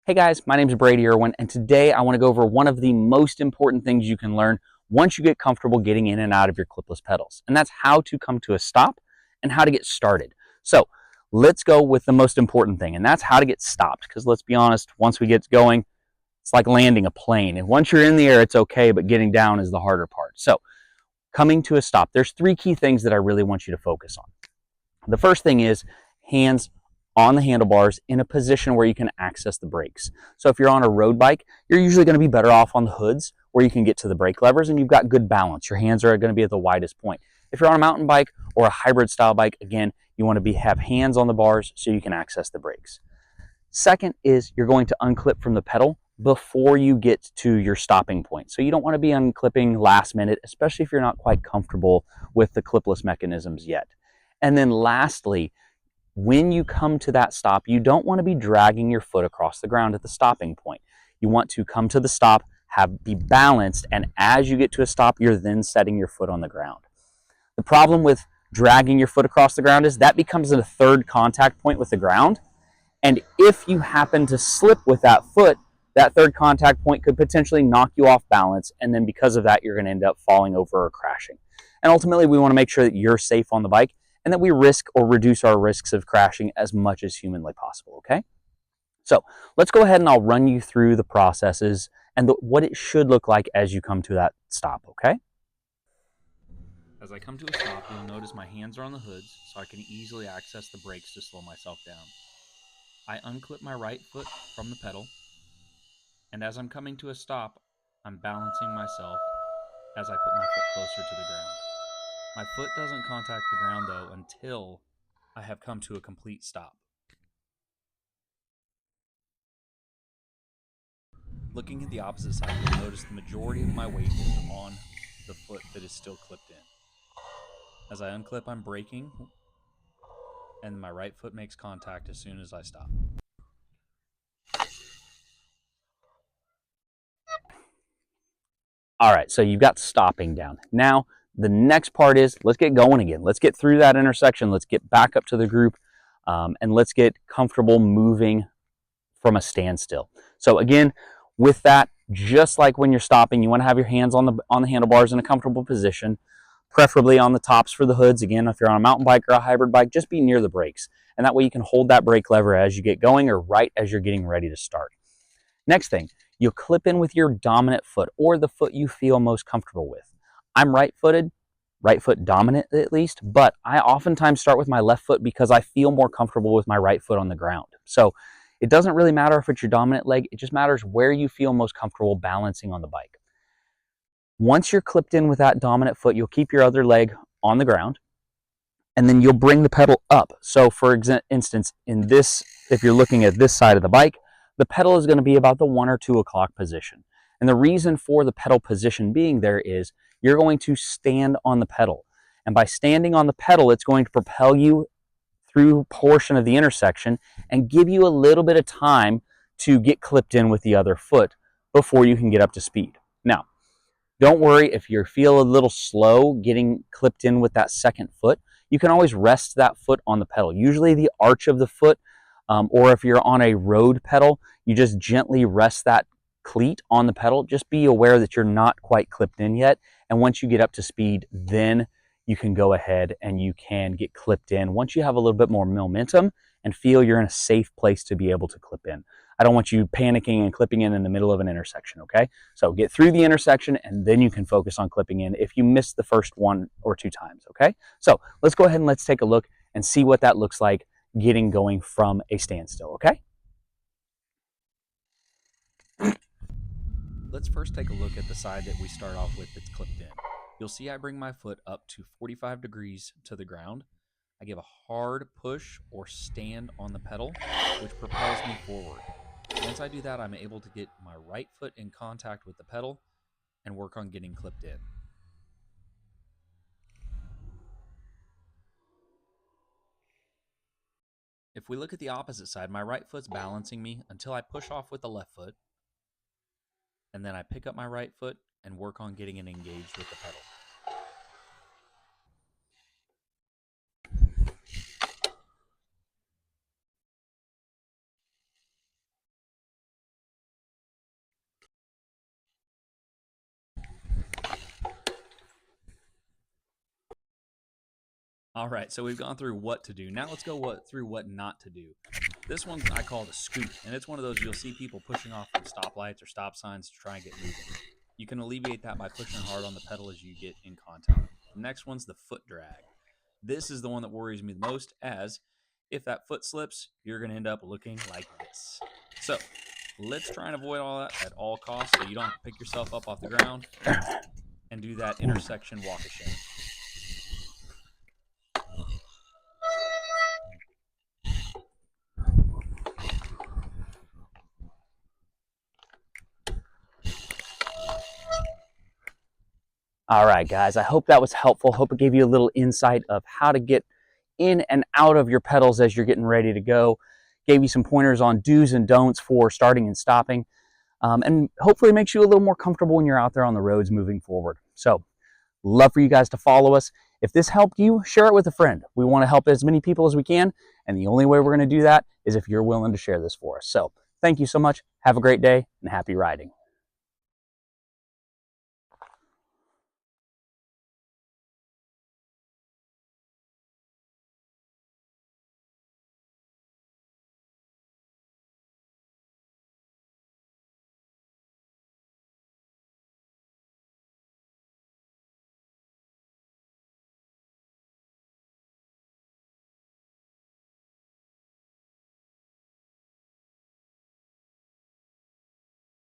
Hey guys, my name is Brady Irwin, and today I want to go over one of the most important things you can learn once you get comfortable getting in and out of your clipless pedals, and that's how to come to a stop and how to get started. So let's go with the most important thing, and that's how to get stopped, because let's be honest, once we get going, it's like landing a plane, and once you're in the air, it's okay, but getting down is the harder part. So coming to a stop, there's three key things that I really want you to focus on. The first thing is hands on the handlebars in a position where you can access the brakes. So if you're on a road bike, you're usually going to be better off on the hoods where you can get to the brake levers and you've got good balance. Your hands are going to be at the widest point. If you're on a mountain bike or a hybrid style bike, again, you want to have hands on the bars so you can access the brakes. Second is you're going to unclip from the pedal before you get to your stopping point. So you don't want to be unclipping last minute, especially if you're not quite comfortable with the clipless mechanisms yet. And then lastly, when you come to that stop, you don't want to be dragging your foot across the ground at the stopping point. You want to come to the stop, be balanced, and as you get to a stop, you're then setting your foot on the ground. The problem with dragging your foot across the ground is that becomes a third contact point with the ground. And if you happen to slip with that foot, that third contact point could potentially knock you off balance. And then because of that, you're going to end up falling over or crashing. And ultimately, we want to make sure that you're safe on the bike and that we risk or reduce our risks of crashing as much as humanly possible, okay? So let's go ahead and I'll run you through the processes and what it should look like as you come to that stop, okay? As I come to a stop, you'll notice my hands are on the hoods so I can easily access the brakes to slow myself down. I unclip my right foot from the pedal, and as I'm coming to a stop, I'm balancing myself as I put my foot closer to the ground. My foot doesn't contact the ground though until I have come to a complete stop. Looking at the opposite side, you'll notice the majority of my weight is on the foot that is still clipped in. As I unclip, I'm braking, and my right foot makes contact as soon as I stop. All right, so you've got stopping down. Now, the next part is let's get going again. Let's get through that intersection. Let's get back up to the group, and let's get comfortable moving from a standstill. So again, with that, just like when you're stopping, you want to have your hands on the handlebars in a comfortable position, preferably on the tops for the hoods. Again, if you're on a mountain bike or a hybrid bike, just be near the brakes. And that way you can hold that brake lever as you get going or right as you're getting ready to start. Next thing, you'll clip in with your dominant foot or the foot you feel most comfortable with. I'm right-footed, right foot dominant at least, but I oftentimes start with my left foot because I feel more comfortable with my right foot on the ground. So it doesn't really matter if it's your dominant leg, it just matters where you feel most comfortable balancing on the bike. Once you're clipped in with that dominant foot, you'll keep your other leg on the ground, and then you'll bring the pedal up. So for instance, in this, if you're looking at this side of the bike, the pedal is going to be about the 1 or 2 o'clock position. And the reason for the pedal position being there is you're going to stand on the pedal. And by standing on the pedal, it's going to propel you through a portion of the intersection and give you a little bit of time to get clipped in with the other foot before you can get up to speed. Now, don't worry if you feel a little slow getting clipped in with that second foot. You can always rest that foot on the pedal. Usually the arch of the foot, or if you're on a road pedal, you just gently rest that cleat on the pedal. Just be aware that you're not quite clipped in yet. And once you get up to speed, then you can go ahead and you can get clipped in once you have a little bit more momentum and feel you're in a safe place to be able to clip in. I don't want you panicking and clipping in the middle of an intersection, okay? So get through the intersection and then you can focus on clipping in if you missed the first 1 or 2 times, okay? So let's go ahead and let's take a look and see what that looks like getting going from a standstill, okay? Let's first take a look at the side that we start off with that's clipped in. You'll see I bring my foot up to 45 degrees to the ground. I give a hard push or stand on the pedal, which propels me forward. Once I do that, I'm able to get my right foot in contact with the pedal and work on getting clipped in. If we look at the opposite side, my right foot's balancing me until I push off with the left foot, and then I pick up my right foot and work on getting it engaged with the pedal. All right, so we've gone through what to do. Now let's go through what not to do. This one I call the scoot, and it's one of those you'll see people pushing off from stoplights or stop signs to try and get moving. You can alleviate that by pushing hard on the pedal as you get in contact. The next one's the foot drag. This is the one that worries me the most, as if that foot slips, you're going to end up looking like this. So let's try and avoid all that at all costs so you don't have to pick yourself up off the ground and do that intersection walk of shame. All right, guys, I hope that was helpful. Hope it gave you a little insight of how to get in and out of your pedals as you're getting ready to go. Gave you some pointers on do's and don'ts for starting and stopping, and hopefully it makes you a little more comfortable when you're out there on the roads moving forward. So, love for you guys to follow us. If this helped you, share it with a friend. We want to help as many people as we can, and the only way we're going to do that is if you're willing to share this for us. So, thank you so much. Have a great day, and happy riding.